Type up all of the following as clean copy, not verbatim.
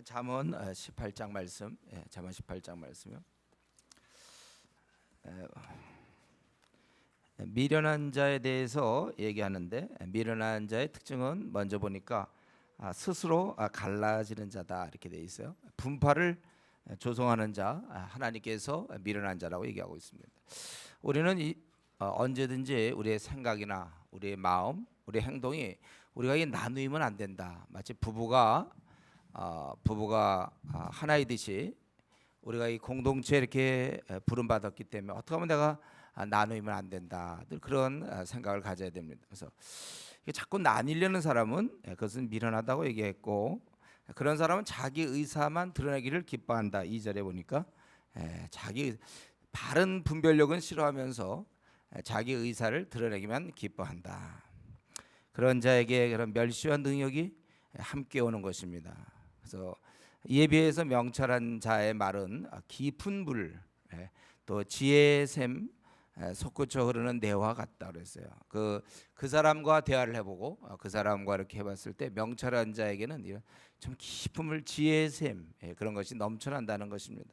잠언 18장 말씀, 잠언 18장 말씀이요. 미련한 자에 대해서 얘기하는데, 미련한 자의 특징은 먼저 보니까 스스로 갈라지는 자다 이렇게 돼 있어요. 분파를 조성하는 자, 하나님께서 미련한 자라고 얘기하고 있습니다. 우리는 언제든지 우리의 생각이나 우리의 마음, 우리의 행동이 우리가 나누면 안 된다. 마치 부부가 하나이듯이 우리가 이 공동체 이렇게 부름받았기 때문에 어떻게 하면 내가 나누면 안 된다. 늘 그런 생각을 가져야 됩니다. 그래서 자꾸 나뉘려는 사람은 그것은 미련하다고 얘기했고, 그런 사람은 자기 의사만 드러내기를 기뻐한다. 2절에 보니까 자기 바른 분별력은 싫어하면서 자기 의사를 드러내기만 기뻐한다. 그런 자에게 그런 멸시와 능욕이 함께 오는 것입니다. 그래서 이에 비해서 명철한 자의 말은 깊은 물, 또 지혜의 샘 솟구쳐 흐르는 내와 같다 그랬어요. 그 사람과 대화를 해보고 그 사람과 이렇게 해봤을 때 명철한 자에게는 이런 좀 깊은 물, 지혜의 샘 그런 것이 넘쳐난다는 것입니다.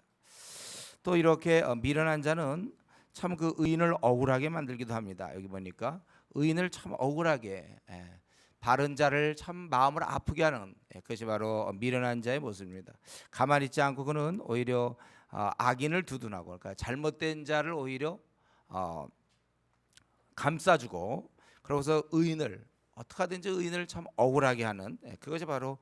또 이렇게 미련한 자는 참 그 의인을 억울하게 만들기도 합니다. 여기 보니까 의인을 참 억울하게, 바른 자를 참 마음을 아프게 하는 그것이 바로 미련한 자의 모습입니다. 가만히 있지 않고 그는 오히려 악인을 두둔하고, 그러니까 잘못된 자를 오히려 감싸주고, 그러고서 의인을 어떻게 하든지 의인을 참 억울하게 하는 그것이 바로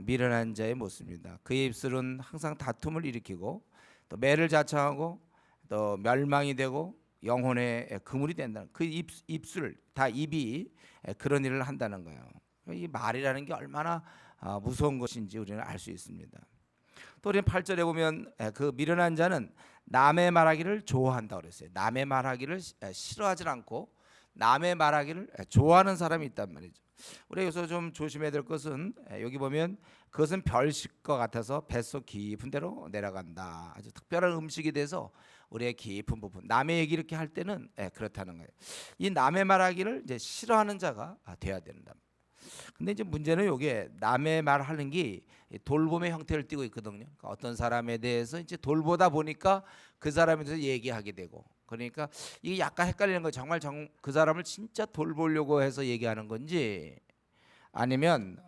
미련한 자의 모습입니다. 그의 입술은 항상 다툼을 일으키고 또 매를 자청하고 또 멸망이 되고 영혼의 그물이 된다는 그 입술 다 입이 그런 일을 한다는 거예요. 이 말이라는 게 얼마나 무서운 것인지 우리는 알 수 있습니다. 또 우리는 8절에 보면 그 미련한 자는 남의 말하기를 좋아한다 그랬어요. 남의 말하기를 싫어하지 않고 남의 말하기를 좋아하는 사람이 있단 말이죠. 우리 여기서 좀 조심해야 될 것은 여기 보면 그것은 별식과 같아서 뱃속 깊은 데로 내려간다. 아주 특별한 음식이 돼서 우리의 깊은 부분, 남의 얘기 이렇게 할 때는 그렇다는 거예요. 이 남의 말하기를 이제 싫어하는 자가 돼야 된다. 근데 이제 문제는 요게 남의 말하는 게 돌봄의 형태를 띠고 있거든요. 그러니까 어떤 사람에 대해서 이제 돌보다 보니까 그 사람에 대해서 얘기하게 되고, 그러니까 이게 약간 헷갈리는 거예요. 정말 그 사람을 진짜 돌보려고 해서 얘기하는 건지, 아니면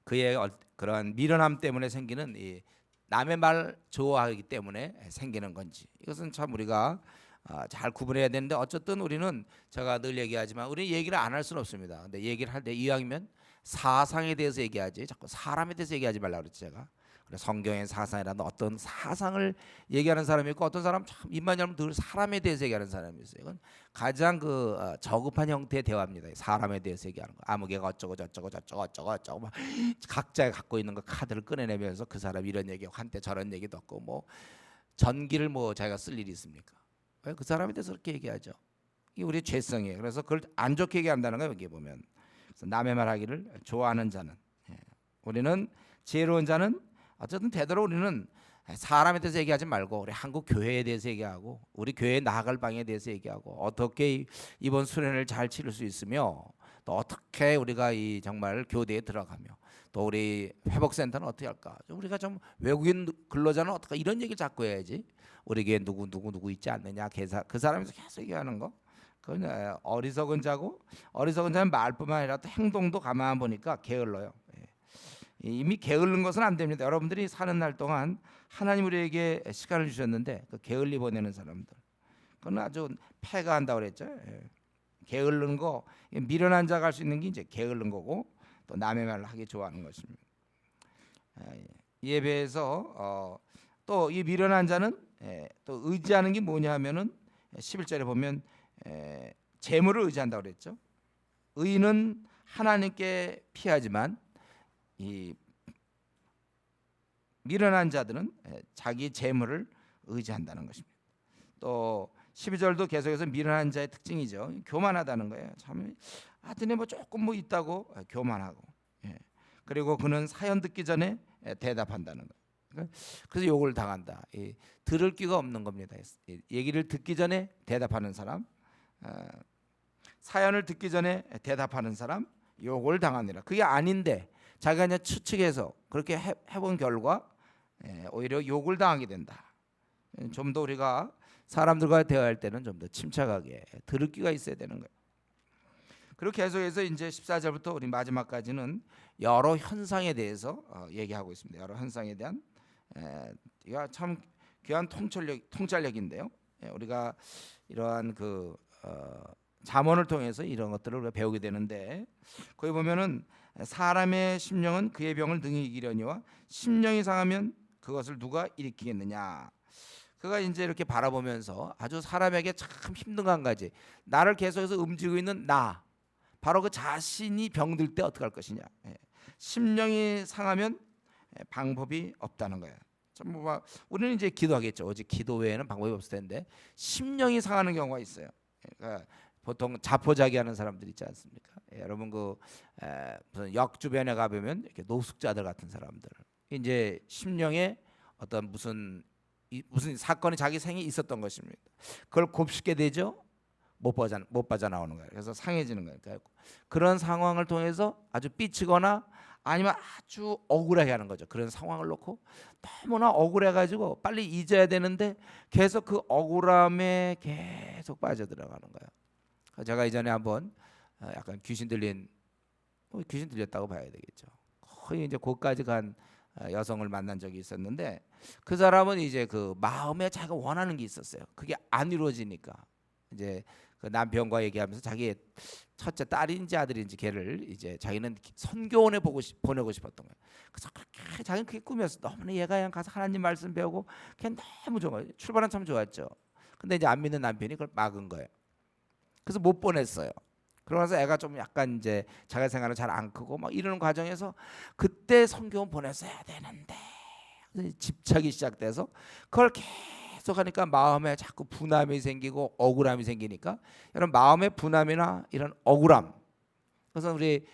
그의 그런 미련함 때문에 생기는 이 남의 말 좋아하기 때문에 생기는 건지, 이것은 참 우리가 잘 구분해야 되는데, 어쨌든 우리는 제가 늘 얘기하지만 우리는 얘기를 안 할 수는 없습니다. 근데 얘기를 할 때 이왕이면 사상에 대해서 얘기하지 자꾸 사람에 대해서 얘기하지 말라고 그랬지 제가. 그래서 성경의 사상이라는 어떤 사상을 얘기하는 사람이 있고, 어떤 사람 참 입만 열면 늘 사람에 대해서 얘기하는 사람이 있어요. 이건 가장 저급한 형태의 대화입니다. 사람에 대해서 얘기하는 거. 아무개가 어쩌고 저쩌고 저쩌고 어쩌고 어쩌고 막 각자 갖고 있는 거 카드를 꺼내내면서 그 사람 이런 얘기하고 한때 저런 얘기도 없고, 뭐 전기를 뭐 자기가 쓸 일이 있습니까? 왜 그 사람에 대해서 그렇게 얘기하죠? 이게 우리의 죄성이에요. 그래서 그걸 안 좋게 얘기한다는 거예요. 여기 보면. 그래서 남의 말하기를 좋아하는 자는, 우리는 지혜로운 자는 어쨌든 되도록 우리는 사람에 대해서 얘기하지 말고 우리 한국 교회에 대해서 얘기하고 우리 교회에 나아갈 방에 대해서 얘기하고 어떻게 이번 수련을 잘 치를 수 있으며 또 어떻게 우리가 이 정말 교대에 들어가며 또 우리 회복센터는 어떻게 할까, 우리가 좀 외국인 근로자는 어떻게, 이런 얘기를 자꾸 해야지. 우리 교회 누구 있지 않느냐, 그 사람에서 계속 얘기하는 거, 그건 어리석은 자고, 어리석은 자는 말뿐만 아니라 또 행동도 가만 보니까 게을러요. 이미 게을른 것은 안 됩니다. 여러분들이 사는 날 동안 하나님 우리에게 시간을 주셨는데 그 게을리 보내는 사람들, 그건 아주 패가 한다고 그랬죠. 게을른 거, 미련한 자가 할 수 있는 게 이제 게을른 거고, 또 남의 말을 하기 좋아하는 것입니다. 이에 비해서 또 이 미련한 자는 또 의지하는 게 뭐냐 하면은 11절에 보면 재물을 의지한다고 그랬죠. 의인은 하나님께 피하지만 이 미련한 자들은 자기 재물을 의지한다는 것입니다. 또 12절도 계속해서 미련한 자의 특징이죠. 교만하다는 거예요. 참 하여튼 뭐 조금 뭐 있다고 교만하고, 그리고 그는 사연 듣기 전에 대답한다는 거예요. 그래서 욕을 당한다. 들을 끼가 없는 겁니다. 얘기를 듣기 전에 대답하는 사람, 사연을 듣기 전에 대답하는 사람 욕을 당하느라. 그게 아닌데 자기가 그냥 추측해서 그렇게 해본 결과 오히려 욕을 당하게 된다. 좀 더 우리가 사람들과 대화할 때는 좀 더 침착하게 들을 귀가 있어야 되는 거예요. 그리고 계속해서 이제 14절부터 우리 마지막까지는 여러 현상에 대해서 얘기하고 있습니다. 여러 현상에 대한 이거 참 귀한 통찰력인데요. 우리가 이러한 그 잠언을 통해서 이런 것들을 우리가 배우게 되는데, 거기 보면은 사람의 심령은 그의 병을 능히 이기려니와 심령이 상하면 그것을 누가 일으키겠느냐. 그가 이제 이렇게 바라보면서 아주 사람에게 참 힘든 거 한 가지, 나를 계속해서 움직이고 있는 나, 바로 그 자신이 병들 때 어떻게 할 것이냐. 심령이 상하면 방법이 없다는 거예요. 뭐 우리는 이제 기도하겠죠. 오직 기도 외에는 방법이 없을 텐데 심령이 상하는 경우가 있어요. 그러니까 보통 자포자기하는 사람들 있지 않습니까? 여러분 그 무슨 역 주변에 가보면 이렇게 노숙자들 같은 사람들, 이제 심령에 어떤 무슨 사건이 자기 생에 있었던 것입니다. 그걸 곱씹게 되죠. 못 빠져나오는 거예요. 그래서 상해지는 거예요. 그러니까 그런 상황을 통해서 아주 삐치거나 아니면 아주 억울하게 하는 거죠. 그런 상황을 놓고 너무나 억울해가지고 빨리 잊어야 되는데 계속 그 억울함에 계속 빠져들어가는 거예요. 제가 이전에 한번 약간 귀신 들렸다고 봐야 되겠죠. 거의 이제 곳까지 간 여성을 만난 적이 있었는데, 그 사람은 이제 그 마음에 자기가 원하는 게 있었어요. 그게 안 이루어지니까 이제 그 남편과 얘기하면서 자기의 첫째 딸인지 아들인지 걔를 이제 자기는 선교원에 보내고 싶었던 거예요. 그래서 그렇게 자기는 그게 꿈이었어. 너무나 얘가 그냥 가서 하나님 말씀 배우고 그냥 너무 좋은 거예요. 출발은 참 좋았죠. 근데 이제 안 믿는 남편이 그걸 막은 거예요. 그래서 못 보냈어요. 그러면서 애가 좀 약간 이제 자기 생활은 잘 안 크고 막 이러는 과정에서 그때 선교원 보냈어야 되는데 집착이 시작돼서 그걸 계속 하니까 마음에 자꾸 분함이 생기고 억울함이 생기니까, 여러분 마음의 분함이나 이런 억울함, 그래서 우리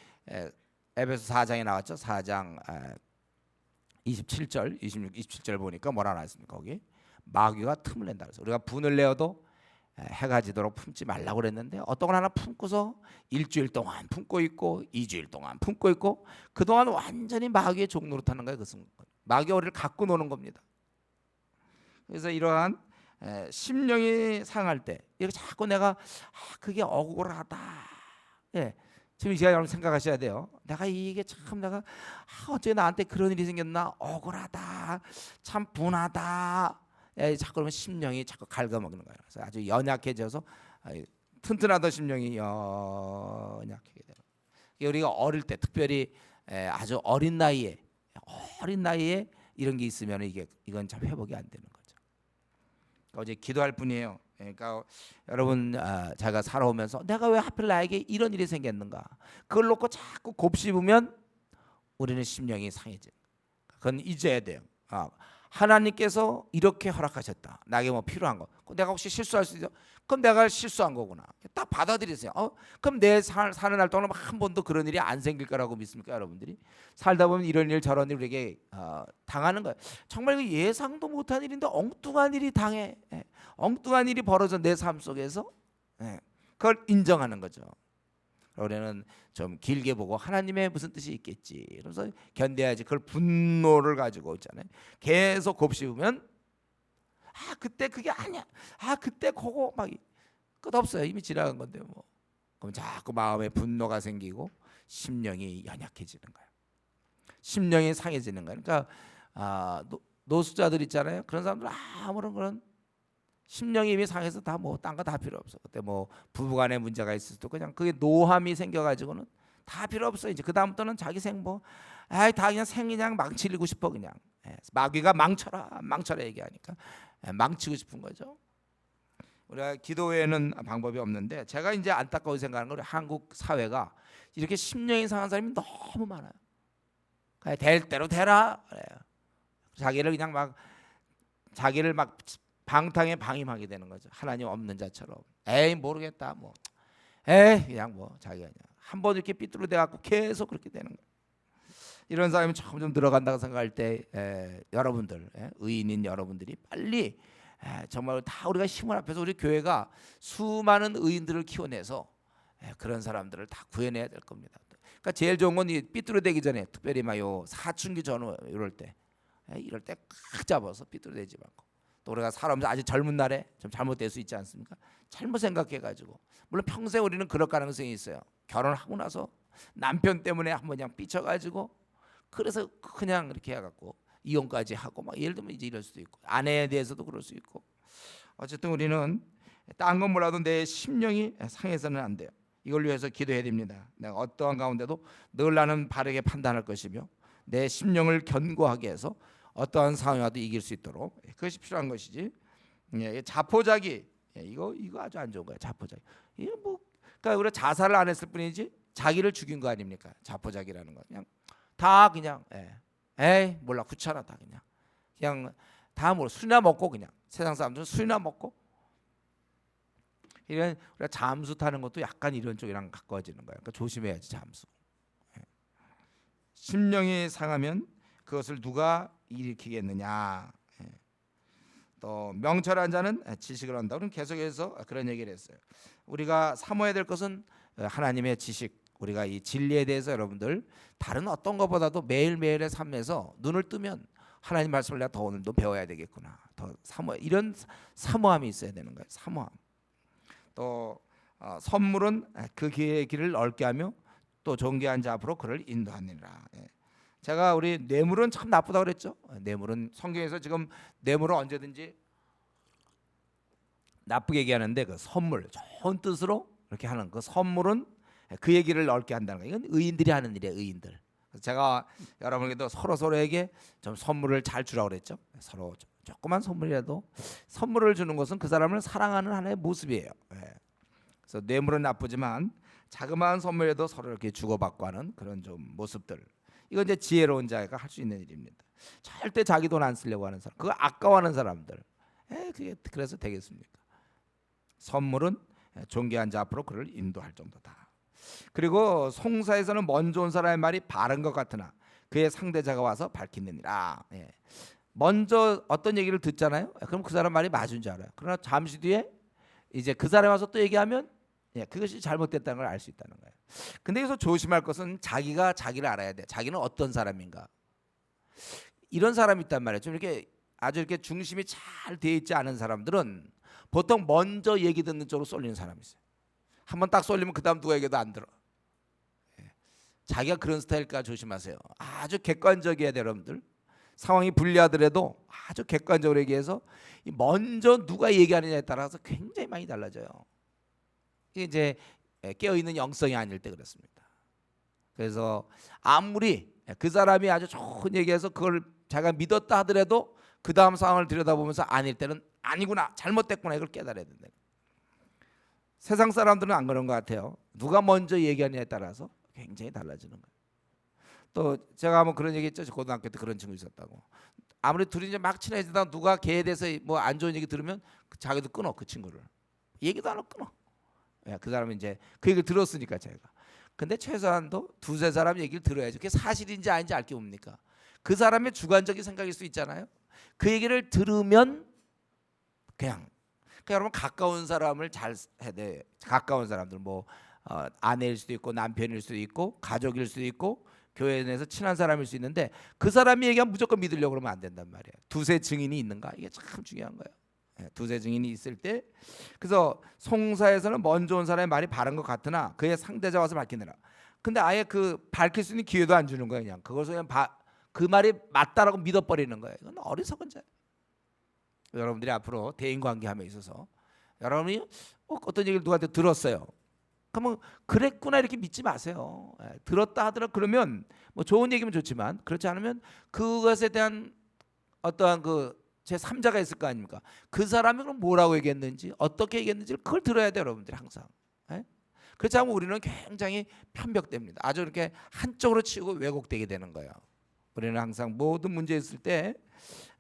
에베소 4장에 나왔죠. 4장 27절 26, 27절 보니까 뭐라 나왔습니까? 거기 마귀가 틈을 낸다 그래서 우리가 분을 내어도 해가 지도록 품지 말라고 그랬는데, 어떤 걸 하나 품고서 일주일 동안 품고 있고 2주일 동안 품고 있고 그동안 완전히 마귀의 종노릇하는 거예요. 그것은 마귀가 우리를 갖고 노는 겁니다. 그래서 이러한 심령이 상할 때 이렇게 자꾸 내가 그게 억울하다. 지금 이 시간에 여러분 생각하셔야 돼요. 내가 이게 참 내가 어째 나한테 그런 일이 생겼나, 억울하다, 참 분하다. 자꾸 그러면 심령이 자꾸 갉아먹는 거예요. 그래서 아주 연약해져서 튼튼하던 심령이 연약하게 되는 거예요. 우리가 어릴 때 특별히 아주 어린 나이에 이런 게 있으면 이건 참 회복이 안 되는 거죠. 그러니까 어제 기도할 뿐이에요. 그러니까 여러분 제가 살아오면서 내가 왜 하필 나에게 이런 일이 생겼는가, 그걸 놓고 자꾸 곱씹으면 우리는 심령이 상해져요. 그건 잊어야 돼요. 하나님께서 이렇게 허락하셨다. 나에게 뭐 필요한 거. 내가 혹시 실수할 수 있어? 그럼 내가 실수한 거구나. 딱 받아들이세요. 그럼 내 사는 날 동안 한 번도 그런 일이 안 생길 거라고 믿습니까, 여러분들이? 살다 보면 이런 일 저런 일 우리에게 당하는 거예요. 정말 예상도 못한 일인데 엉뚱한 일이 당해. 엉뚱한 일이 벌어져 내 삶 속에서. 그걸 인정하는 거죠. 우리는 좀 길게 보고 하나님의 무슨 뜻이 있겠지, 그래서 견뎌야지. 그걸 분노를 가지고 있잖아요. 계속 곱씹으면 그때 그게 아니야. 그때 그거 막 끝없어요. 이미 지나간 건데 뭐. 그럼 자꾸 마음에 분노가 생기고 심령이 연약해지는 거예요. 심령이 상해지는 거예요. 그러니까 노숙자들 있잖아요. 그런 사람들 아무런 그런 심령이 이미 상해서 다 뭐 딴 거 다 필요 없어. 그때 뭐 부부간에 문제가 있을 때 그냥 그게 노함이 생겨가지고는 다 필요 없어. 이제 그 다음부터는 자기 생뭐 다 그냥 그냥 망치리고 싶어. 그냥 마귀가 망쳐라 얘기하니까 망치고 싶은 거죠. 우리가 기도 외에는 방법이 없는데, 제가 이제 안타까워 생각하는 건 한국 사회가 이렇게 심령이 상한 사람이 너무 많아요. 그냥 될 대로 되라. 자기를 막 방탕에 방임하게 되는 거죠. 하나님 없는 자처럼. 모르겠다 뭐. 그냥 뭐 자기가 그냥 한 번 이렇게 삐뚤어대 갖고 계속 그렇게 되는 거예요. 이런 사람이 점점 늘어간다고 생각할 때 여러분들, 의인인 여러분들이 빨리 정말 다 우리가 힘을 합해서 우리 교회가 수많은 의인들을 키워내서 그런 사람들을 다 구해내야 될 겁니다. 그러니까 제일 좋은 건 이 삐뚤어대기 전에, 특별히 막요 사춘기 전후 이럴 때 꽉 잡아서 삐뚤어대지 말고, 또 우리가 살아오면서 아주 젊은 날에 좀 잘못될 수 있지 않습니까? 잘못 생각해가지고, 물론 평생 우리는 그럴 가능성이 있어요. 결혼하고 나서 남편 때문에 한번 그냥 삐쳐가지고, 그래서 그냥 이렇게 해갖고 이혼까지 하고, 막 예를 들면 이제 이럴 수도 있고, 아내에 대해서도 그럴 수 있고. 어쨌든 우리는 딴 건 몰라도 내 심령이 상해서는 안 돼요. 이걸 위해서 기도해야 됩니다. 내가 어떠한 가운데도 늘 나는 바르게 판단할 것이며 내 심령을 견고하게 해서 어떠한 상황이 와도 이길 수 있도록, 그것이 필요한 것이지. 자포자기, 이거 아주 안 좋은 거야. 자포자기. 이거 뭐, 그러니까 우리가 자살을 안 했을 뿐이지 자기를 죽인 거 아닙니까? 자포자기라는 거. 그냥 다 그냥 에이 몰라, 귀찮아, 그냥 다 뭐 술이나 먹고, 그냥 세상 사람들은 술이나 먹고, 이런 우리가 잠수 타는 것도 약간 이런 쪽이랑 가까워지는 거예요. 그러니까 조심해야지, 잠수. 심령이 상하면 그것을 누가 일으키겠느냐. 또 명철한 자는 지식을 한다. 그럼 계속해서 그런 얘기를 했어요. 우리가 사모해야 될 것은 하나님의 지식, 우리가 이 진리에 대해서 여러분들 다른 어떤 것보다도 매일매일의 삶에서 눈을 뜨면 하나님 말씀을 내가 더 오늘도 배워야 되겠구나, 더 사모, 이런 사모함이 있어야 되는 거예요. 사모함. 또 선물은 그 길을 넓게 하며 또 존귀한 자 앞으로 그를 인도하느니라. 제가 우리 뇌물은 참 나쁘다고 그랬죠. 뇌물은 성경에서 지금 뇌물은 언제든지 나쁘게 얘기하는데, 그 선물, 좋은 뜻으로 이렇게 하는 그 선물은 그 얘기를 넓게 한다는 거예요. 이건 의인들이 하는 일이에요, 의인들. 그래서 제가 여러분에게도 서로에게 좀 선물을 잘 주라고 그랬죠. 서로 조그만 선물이라도 선물을 주는 것은 그 사람을 사랑하는 하나의 모습이에요. 그래서 뇌물은 나쁘지만 자그마한 선물에도 서로 이렇게 주고받고 하는 그런 좀 모습들, 이건 이제 지혜로운 자가 할 수 있는 일입니다. 절대 자기 돈 안 쓰려고 하는 사람, 그거 아까워하는 사람들, 그게 그래서 되겠습니까? 선물은 존귀한 자 앞으로 그를 인도할 정도다. 그리고 송사에서는 먼저 온 사람의 말이 바른 것 같으나 그의 상대자가 와서 밝히느니라. 먼저 어떤 얘기를 듣잖아요. 그럼 그 사람 말이 맞은 줄 알아요. 그러나 잠시 뒤에 이제 그 사람이 와서 또 얘기하면 그것이 잘못됐다는 걸 알 수 있다는 거예요. 근데 여기서 조심할 것은 자기가 자기를 알아야 돼. 자기는 어떤 사람인가. 이런 사람이 있단 말이에요. 좀 이렇게 아주 이렇게 중심이 잘 돼 있지 않은 사람들은 보통 먼저 얘기 듣는 쪽으로 쏠리는 사람이 있어요. 한번 딱 쏠리면 그 다음 누가 얘기해도 안 들어. 자기가 그런 스타일일까 조심하세요. 아주 객관적이어야 돼요, 여러분들. 상황이 불리하더라도 아주 객관적으로 얘기해서 먼저 누가 얘기하느냐에 따라서 굉장히 많이 달라져요. 이게 이제 깨어있는 영성이 아닐 때 그렇습니다. 그래서 아무리 그 사람이 아주 좋은 얘기해서 그걸 자기가 믿었다 하더라도 그 다음 상황을 들여다보면서 아닐 때는 아니구나, 잘못됐구나, 이걸 깨달아야 된다. 세상 사람들은 안 그런 것 같아요. 누가 먼저 얘기하느냐에 따라서 굉장히 달라지는 거예요. 또 제가 한번 그런 얘기 했죠. 고등학교 때 그런 친구 있었다고. 아무리 둘이 이제 막 친해지다가 누가 걔에 대해서 뭐 안 좋은 얘기 들으면 자기도 끊어, 그 친구를. 얘기도 안 하고 끊어. 그 사람은 이제 그 얘기를 들었으니까 제가. 근데 최소한도 두세 사람 얘기를 들어야죠. 그게 사실인지 아닌지 알 게 뭡니까? 그 사람의 주관적인 생각일 수 있잖아요. 그 얘기를 들으면 그냥 여러분 가까운 사람을 잘 해야 돼. 가까운 사람들 뭐 아내일 수도 있고 남편일 수도 있고 가족일 수도 있고 교회 내에서 친한 사람일 수 있는데 그 사람이 얘기하면 무조건 믿으려고 그러면 안 된단 말이에요. 두세 증인이 있는가? 이게 참 중요한 거예요. 두세 증인이 있을 때, 그래서 송사에서는 먼저 온 사람의 말이 바른 것 같으나 그의 상대자 와서 밝히느라. 근데 아예 그 밝힐 수 있는 기회도 안 주는 거예요. 그냥 그것을 그냥 그 말이 맞다라고 믿어버리는 거예요. 이건 어리석은 자예요. 여러분들이 앞으로 대인관계함에 있어서 여러분이 어떤 얘기를 누구한테 들었어요. 그러면 그랬구나 이렇게 믿지 마세요. 들었다 하더라 그러면 뭐 좋은 얘기면 좋지만 그렇지 않으면 그것에 대한 어떠한 그 제3자가 있을 거 아닙니까? 그 사람이 그럼 뭐라고 얘기했는지 어떻게 얘기했는지 그걸 들어야 돼요, 여러분들이 항상. 그렇지 않으면 우리는 굉장히 편벽됩니다. 아주 이렇게 한쪽으로 치고 왜곡되게 되는 거예요. 우리는 항상 모든 문제 있을 때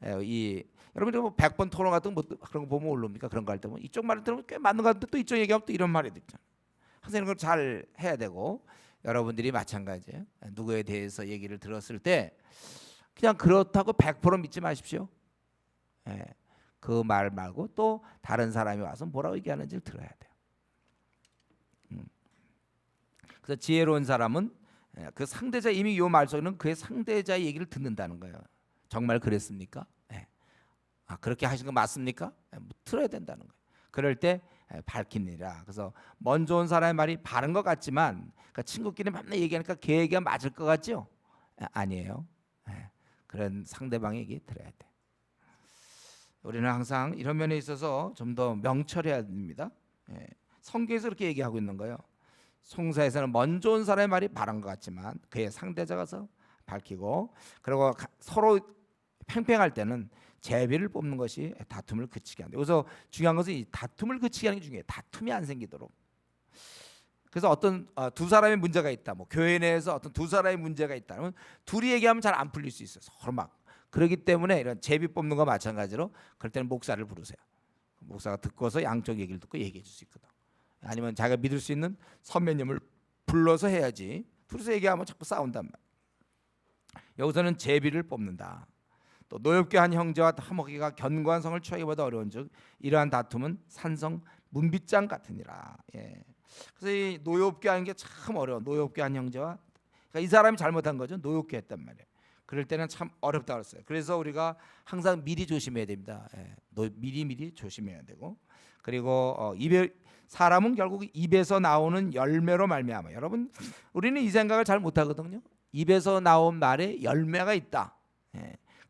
여러분들 뭐 100번 토론 같은 거 그런 거 보면 올릅니까? 그런 거 할 때 보면 이쪽 말을 들으면 꽤 맞는 거 같은데 또 이쪽 얘기하면 또 이런 말이 있잖아요. 항상 이런 걸 잘 해야 되고, 여러분들이 마찬가지예요. 누구에 대해서 얘기를 들었을 때 그냥 그렇다고 100% 믿지 마십시오. 그 말 말고 또 다른 사람이 와서 뭐라고 얘기하는지를 들어야 돼요. 그래서 지혜로운 사람은 그 상대자 이미 요 말 속에는 그의 상대자의 얘기를 듣는다는 거예요. 정말 그랬습니까? 그렇게 하신 거 맞습니까? 들어야 된다는 거예요. 그럴 때 밝히니라. 그래서 먼저 온 사람의 말이 바른 것 같지만, 그러니까 친구끼리 맨날 얘기하니까 걔 얘기가 맞을 것 같죠? 아니에요. 그런 상대방의 얘기 들어야 돼. 우리는 항상 이런 면에 있어서 좀 더 명철해야 됩니다. 성경에서 그렇게 얘기하고 있는 거예요. 송사에서는 먼저 온 사람의 말이 바른 것 같지만 그의 상대자가서 밝히고, 그리고 서로 팽팽할 때는 제비를 뽑는 것이 다툼을 그치게 한다. 그래서 중요한 것은 이 다툼을 그치게 하는 게 중요해요. 다툼이 안 생기도록. 그래서 어떤 두 사람의 문제가 있다, 뭐 교회 내에서 어떤 두 사람의 문제가 있다면 둘이 얘기하면 잘 안 풀릴 수 있어요. 서로 막. 그렇기 때문에 이런 제비 뽑는 거 마찬가지로 그럴 때는 목사를 부르세요. 목사가 듣고서 양쪽 얘기를 듣고 얘기해 줄 수 있거든. 아니면 자기가 믿을 수 있는 선배님을 불러서 해야지. 둘이서 얘기하면 자꾸 싸운단 말이야. 여기서는 제비를 뽑는다. 또 노엽게 한 형제와 화목이가 견고한 성을 취하기보다 어려운즉 이러한 다툼은 산성 문빗장 같으니라. 그래서 이 노엽게 하는 게 참 어려워. 노엽게 한 형제와, 그러니까 이 사람이 잘못한 거죠. 노엽게 했단 말이에요. 그럴 때는 참 어렵다 그랬어요. 그래서 우리가 항상 미리 조심해야 됩니다. 미리 조심해야 되고, 그리고 사람은 결국 입에서 나오는 열매로 말미암아. 여러분, 우리는 이 생각을 잘 못하거든요. 입에서 나온 말에 열매가 있다.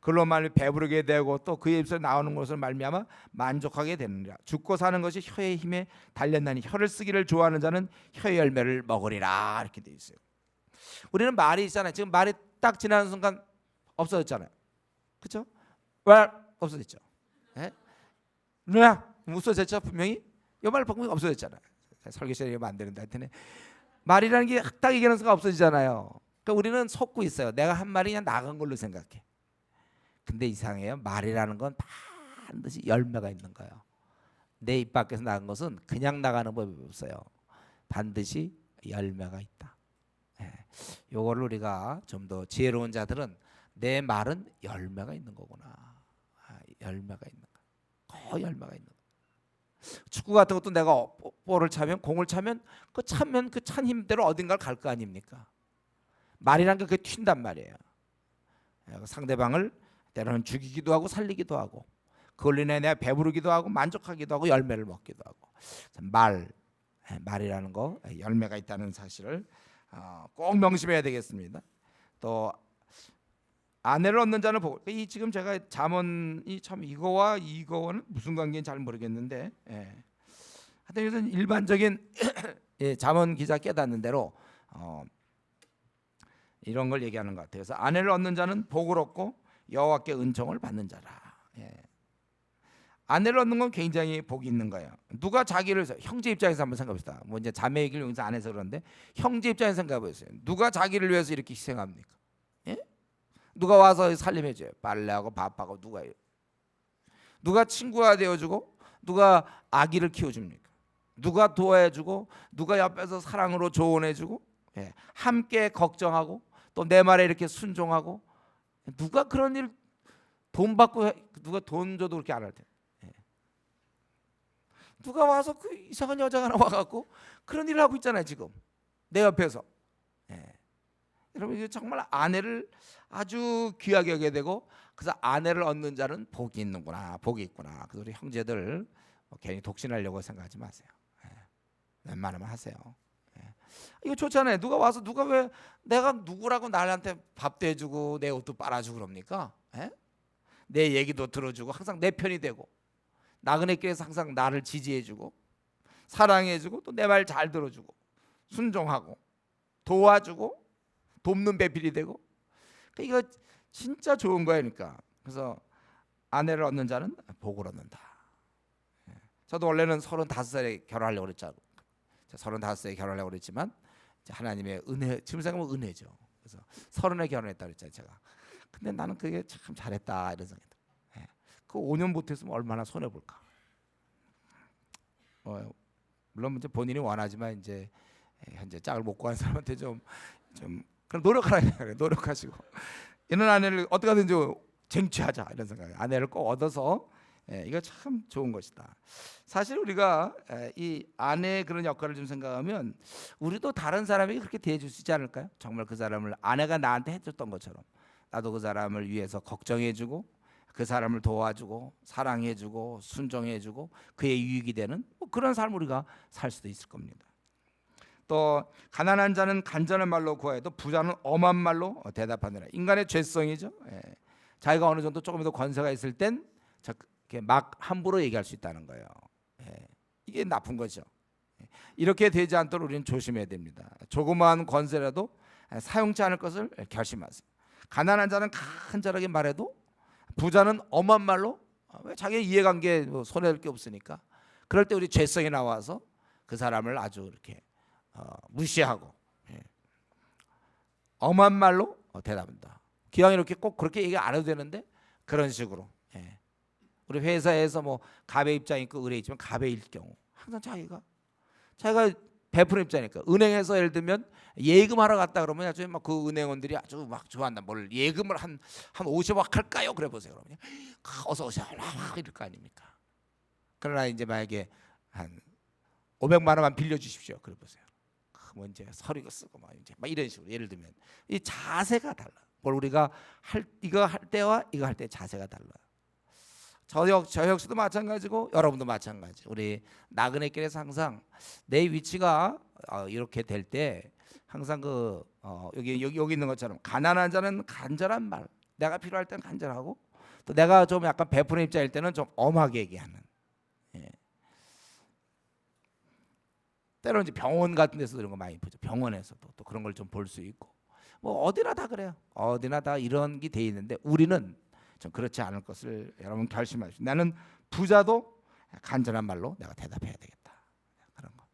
그걸로 말 배부르게 되고 또 그의 입에서 나오는 것을 말미암아 만족하게 되느니라. 죽고 사는 것이 혀의 힘에 달렸나니 혀를 쓰기를 좋아하는 자는 혀의 열매를 먹으리라. 이렇게 돼 있어요. 우리는 말이 있잖아요. 지금 말이 딱 지나는 순간 없어졌잖아요. 그렇죠? 왜 없어졌죠? 누나 없어졌죠? 분명히 이 말 분명히 없어졌잖아요. 설교 시간에 이러면 안 되는데, 하여튼 말이라는 게 딱 얘기하는 순간 없어지잖아요. 그러니까 우리는 속고 있어요. 내가 한 말이 그냥 나간 걸로 생각해. 근데 이상해요. 말이라는 건 반드시 열매가 있는 거예요. 내 입 밖에서 나간 것은 그냥 나가는 법이 없어요. 반드시 열매가 있다. 요거를 우리가 좀 더 지혜로운 자들은 내 말은 열매가 있는 거구나. 열매가 있는 거. 열매가 있는 거. 축구 같은 것도 내가 볼을 차면, 공을 차면 그 찬 힘대로 어딘가를 갈 거 아닙니까? 말이란 게 그게 튄단 말이에요. 상대방을 때로는 죽이기도 하고 살리기도 하고, 그걸로 인해 내가 배부르기도 하고 만족하기도 하고 열매를 먹기도 하고. 말이라는 거 열매가 있다는 사실을 꼭 명심해야 되겠습니다. 또 아내를 얻는 자는 복. 이 지금 제가 잠언이 참 이거와는 무슨 관계인지 잘 모르겠는데, 하여튼 이것은 일반적인 잠언 기자 깨닫는 대로 이런 걸 얘기하는 것 같아요. 그래서 아내를 얻는 자는 복을 얻고 여호와께 은총을 받는 자라. 아내를 얻는 건 굉장히 복이 있는 거예요. 누가 자기를, 형제 입장에서 한번 생각해봅시다. 뭐 이제 자매 얘기를 여기서 안 해서 그런데 형제 입장에서 생각해보세요. 누가 자기를 위해서 이렇게 희생합니까? 누가 와서 살림해줘요? 빨래하고 밥하고 누가 친구가 되어주고, 누가 아기를 키워줍니까? 누가 도와주고, 누가 옆에서 사랑으로 조언해주고, 함께 걱정하고, 또 내 말에 이렇게 순종하고, 누가 그런 일 돈 받고 누가 돈 줘도 그렇게 안 할 텐데. 누가 와서 그 이상한 여자가 하나 와갖고 그런 일을 하고 있잖아요. 지금 내 옆에서. 여러분, 이거 정말 아내를 아주 귀하게 여겨야 되고, 그래서 아내를 얻는 자는 복이 있는구나, 복이 있구나. 그래서 우리 형제들 괜히 독신하려고 생각하지 마세요. 웬만하면 하세요. 이거 좋잖아요. 누가 와서 왜 내가 누구라고 나한테 밥도 해주고 내 옷도 빨아주고 그럽니까? 내 얘기도 들어주고 항상 내 편이 되고, 나그네께서 항상 나를 지지해주고 사랑해주고 또 내 말 잘 들어주고 순종하고 도와주고 돕는 배필이 되고, 이거 진짜 좋은 거예요. 그러니까 그래서 아내를 얻는 자는 복을 얻는다. 저도 원래는 35살에 결혼하려고 그랬잖아요. 35살에 결혼하려고 그랬지만 하나님의 은혜, 지금 생각하면 은혜죠. 그래서 30에 결혼했다 그랬잖아요, 제가. 근데 나는 그게 참 잘했다 이런 생각이 들어요. 그 5년 못했으면 얼마나 손해 볼까. 물론 이제 본인이 원하지만 이제 현재 짝을 못 구한 사람한테 좀 그럼 노력하라, 노력하시고 이런 아내를 어떻게든지 쟁취하자 이런 생각이에요. 아내를 꼭 얻어서 이거 참 좋은 것이다. 사실 우리가 이 아내의 그런 역할을 좀 생각하면 우리도 다른 사람에게 그렇게 대해줄 수 있지 않을까요? 정말 그 사람을 아내가 나한테 해줬던 것처럼 나도 그 사람을 위해서 걱정해주고 그 사람을 도와주고 사랑해주고 순종해주고 그의 유익이 되는 뭐 그런 삶을 우리가 살 수도 있을 겁니다. 또 가난한 자는 간절한 말로 구하여도 부자는 엄한 말로 대답하느라. 인간의 죄성이죠. 자기가 어느 정도 조금 더 권세가 있을 땐 막 함부로 얘기할 수 있다는 거예요. 이게 나쁜 거죠. 이렇게 되지 않도록 우리는 조심해야 됩니다. 조그마한 권세라도 사용치 않을 것을 결심하세요. 가난한 자는 간절하게 말해도 부자는 엄한 말로 왜 자기 이해관계 손해될 게 없으니까 그럴 때 우리 죄성이 나와서 그 사람을 아주 이렇게 무시하고 엄한 말로 대답한다. 기왕 이렇게 꼭 그렇게 얘기 안 해도 되는데 그런 식으로 우리 회사에서 뭐 갑의 입장이 있고 의뢰 있지만 갑의 경우 항상 자기가 베푸는 입장이니까 은행에서 예를 들면 예금하러 갔다 그러면 아주 막 그 은행원들이 아주 막 좋아한다. 뭘 예금을 한 50억 할까요? 그래 보세요. 그러면 어서 오세요. 막 이럴 거 아닙니까? 그러나 이제 만약에 한 500만 원만 빌려 주십시오. 그래 보세요. 뭐 이제 서류 쓰고 막 이런 식으로 예를 들면 이 자세가 달라. 뭘 우리가 이거 할 때와 이거 할 때 자세가 달라. 저 역시도 마찬가지고 여러분도 마찬가지. 우리 나그네 길에서 항상 내 위치가 이렇게 될 때 항상 여기 있는 것처럼 가난한 자는 간절한 말, 내가 필요할 때는 간절하고 또 내가 좀 약간 베푸는 입장일 때는 좀 엄하게 얘기하는. 때로는 이제 병원 같은 데서 이런 거 많이 보죠. 병원에서도 또 그런 걸 좀 볼 수 있고 뭐 어디나 다 그래요. 어디나 다 이런 게 돼 있는데 우리는 좀 그렇지 않을 것을 여러분 결심하십시오. 나는 부자도 간절한 말로 내가 대답해야 되겠다. 그런 거.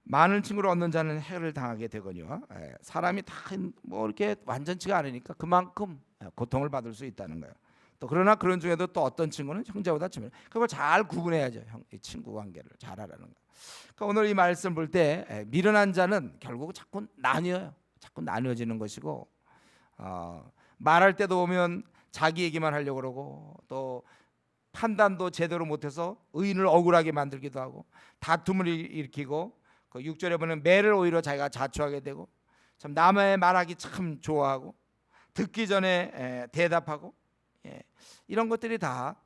많은 친구를 얻는 자는 해를 당하게 되거니와 사람이 다 뭐 이렇게 완전치가 않으니까 그만큼 고통을 받을 수 있다는 거예요. 또 그러나 그런 중에도 또 어떤 친구는 형제보다 친밀. 그걸 잘 구분해야죠. 친구 관계를 잘 하라는 거. 그러니까 오늘 이 말씀 볼 때 미련한 자는 결국 자꾸 나뉘어요. 자꾸 나뉘어지는 것이고 말할 때도 보면 자기 얘기만 하려고 그러고 또 판단도 제대로 못해서 의인을 억울하게 만들기도 하고 다툼을 일으키고 그 6절에 보면 매를 오히려 자기가 자초하게 되고 참 남의 말하기 참 좋아하고 듣기 전에 대답하고 이런 것들이 다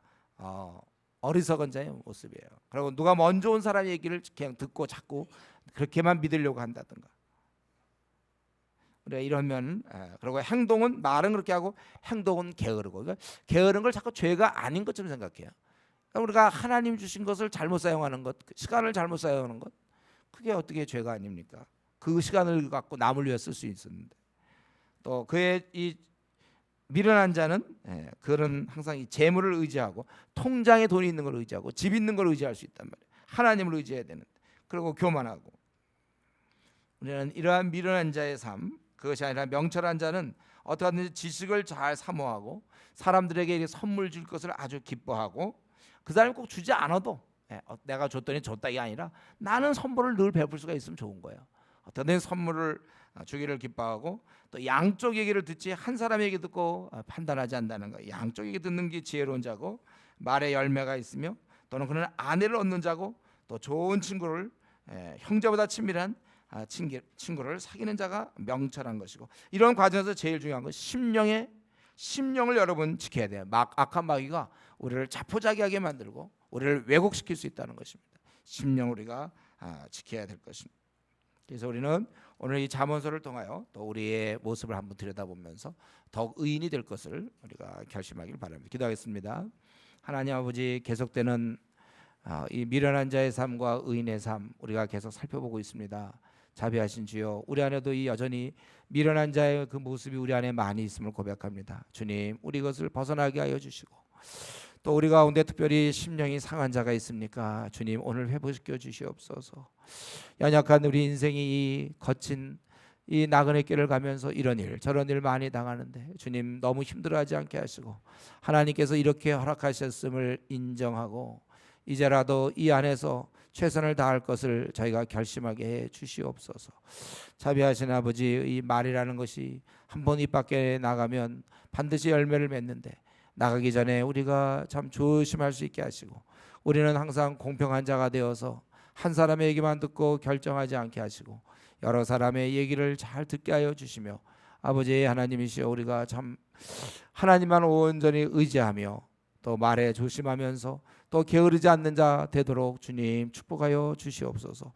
어리석은 자의 모습이에요. 그리고 누가 먼저 온 사람 얘기를 그냥 듣고 자꾸 그렇게만 믿으려고 한다든가. 우리가 이러면 그리고 행동은 말은 그렇게 하고 행동은 게으르고 그러니까 게으른 걸 자꾸 죄가 아닌 것처럼 생각해요. 그러니까 우리가 하나님 주신 것을 잘못 사용하는 것, 시간을 잘못 사용하는 것, 그게 어떻게 죄가 아닙니까? 그 시간을 갖고 남을 위해 쓸 수 있었는데 또 그의 이 미련한 자는 그런 항상 이 재물을 의지하고 통장에 돈이 있는 걸 의지하고 집 있는 걸 의지할 수 있단 말이에요. 하나님을 의지해야 되는데 그리고 교만하고 우리는 이러한 미련한 자의 삶 그것이 아니라 명철한 자는 어떻게 하든지 지식을 잘 사모하고 사람들에게 선물 줄 것을 아주 기뻐하고 그 사람이 꼭 주지 않아도 내가 줬더니 줬다 이게 아니라 나는 선물을 늘 베풀 수가 있으면 좋은 거예요. 어떤 선물을 주기를 기뻐하고 또 양쪽 얘기를 듣지 한 사람 얘기 듣고 판단하지 않는다는 거예요. 양쪽 얘기 듣는 게 지혜로운 자고 말에 열매가 있으며 또는 그는 아내를 얻는 자고 또 좋은 친구를 형제보다 친밀한 친구를 사귀는 자가 명철한 것이고 이런 과정에서 제일 중요한 건 심령을 여러분 지켜야 돼요. 악한 마귀가 우리를 자포자기하게 만들고 우리를 왜곡시킬 수 있다는 것입니다. 심령 우리가 지켜야 될 것입니다. 그래서 우리는 오늘 이 잠언서를 통하여 또 우리의 모습을 한번 들여다보면서 더욱 의인이 될 것을 우리가 결심하길 바랍니다. 기도하겠습니다. 하나님 아버지 계속되는 이 미련한 자의 삶과 의인의 삶 우리가 계속 살펴보고 있습니다. 자비하신 주여 우리 안에도 이 여전히 미련한 자의 그 모습이 우리 안에 많이 있음을 고백합니다. 주님 우리 것을 벗어나게 하여 주시고 또 우리 가운데 특별히 심령이 상한 자가 있습니까? 주님 오늘 회복시켜 주시옵소서. 연약한 우리 인생이 이 거친 이 나그네 길을 가면서 이런 일 저런 일 많이 당하는데 주님 너무 힘들어하지 않게 하시고 하나님께서 이렇게 허락하셨음을 인정하고 이제라도 이 안에서 최선을 다할 것을 저희가 결심하게 해 주시옵소서. 자비하신 아버지 이 말이라는 것이 한 번 입 밖에 나가면 반드시 열매를 맺는데 나가기 전에 우리가 참 조심할 수 있게 하시고, 우리는 항상 공평한 자가 되어서 한 사람의 얘기만 듣고 결정하지 않게 하시고 여러 사람의 얘기를 잘 듣게 하여 주시며, 아버지 하나님이시여, 우리가 참 하나님만 온전히 의지하며 또 말에 조심하면서 또 게으르지 않는 자 되도록 주님 축복하여 주시옵소서.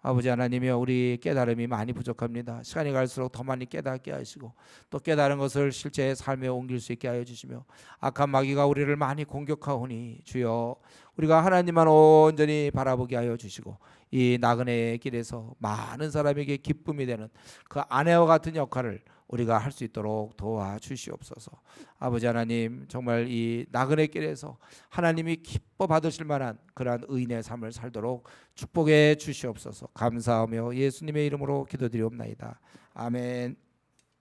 아버지 하나님이여, 우리 깨달음이 많이 부족합니다. 시간이 갈수록 더 많이 깨닫게 하시고 또 깨달은 것을 실제 삶에 옮길 수 있게 하여 주시며, 악한 마귀가 우리를 많이 공격하오니 주여, 우리가 하나님만 온전히 바라보게 하여 주시고 이 나그네의 길에서 많은 사람에게 기쁨이 되는 그 아내와 같은 역할을 우리가 할 수 있도록 도와주시옵소서. 아버지 하나님, 정말 이 나그네 길에서 하나님이 기뻐 받으실 만한 그러한 의인의 삶을 살도록 축복해 주시옵소서. 감사하며 예수님의 이름으로 기도드리옵나이다. 아멘.